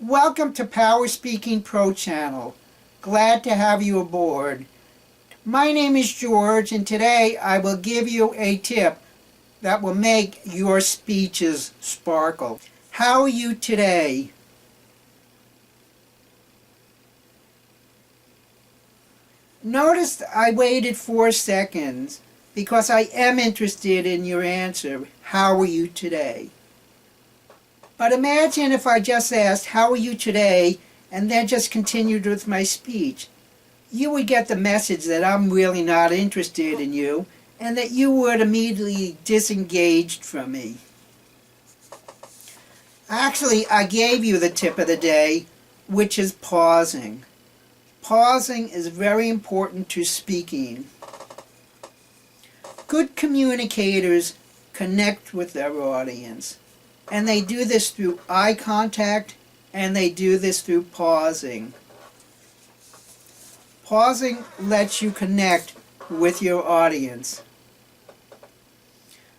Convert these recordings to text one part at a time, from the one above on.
Welcome to PowerSpeakingPro channel. Glad to have you aboard. My name is George, and today I will give you a tip that will make your speeches sparkle. How are you today? Notice I waited 4 seconds because I am interested in your answer. How are you today? But imagine if I just asked, how are you today, and then just continued with my speech. You would get the message that I'm really not interested in you, and that you would immediately disengage from me. Actually, I gave you the tip of the day, which is pausing. Pausing is very important to speaking. Good communicators connect with their audience. And they do this through eye contact, and they do this through pausing. Pausing lets you connect with your audience.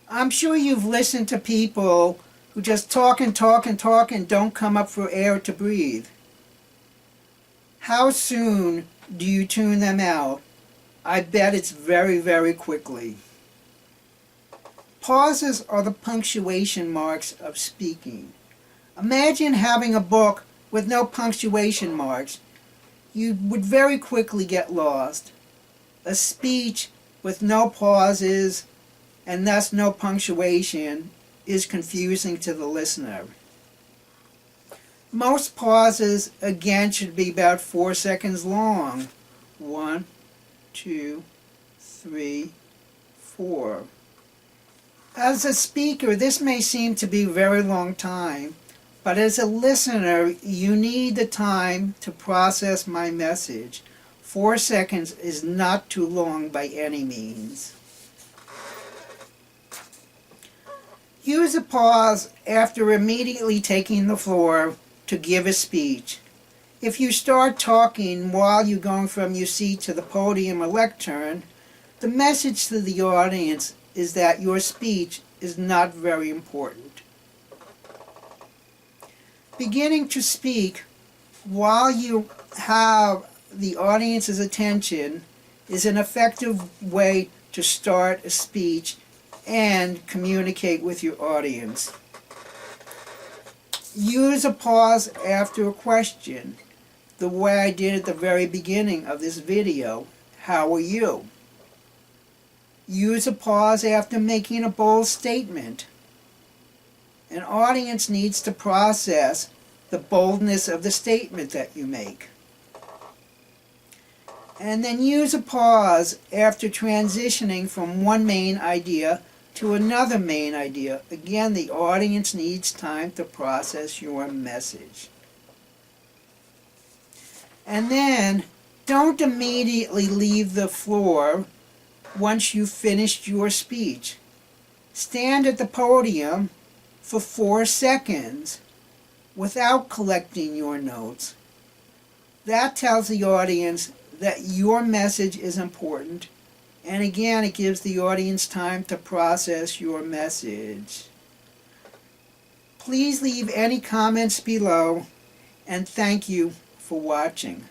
I'm sure you've listened to people who just talk and talk and talk and don't come up for air to breathe. How soon do you tune them out? I bet it's very, very quickly. Pauses are the punctuation marks of speaking. Imagine having a book with no punctuation marks. You would very quickly get lost. A speech with no pauses and thus no punctuation is confusing to the listener. Most pauses, again, should be about 4 seconds long. 1, 2, 3, 4. As a speaker, this may seem to be a very long time, but as a listener, you need the time to process my message. 4 seconds is not too long by any means. Use a pause after immediately taking the floor to give a speech. If you start talking while you're going from your seat to the podium or lectern, the message to the audience is that your speech is not very important. Beginning to speak while you have the audience's attention is an effective way to start a speech and communicate with your audience. Use a pause after a question, the way I did at the very beginning of this video. How are you? Use a pause after making a bold statement. An audience needs to process the boldness of the statement that you make. And then use a pause after transitioning from one main idea to another main idea. Again, the audience needs time to process your message. And then don't immediately leave the floor once you've finished your speech. Stand at the podium for 4 seconds without collecting your notes. That tells the audience that your message is important, and again, it gives the audience time to process your message. Please leave any comments below, and thank you for watching.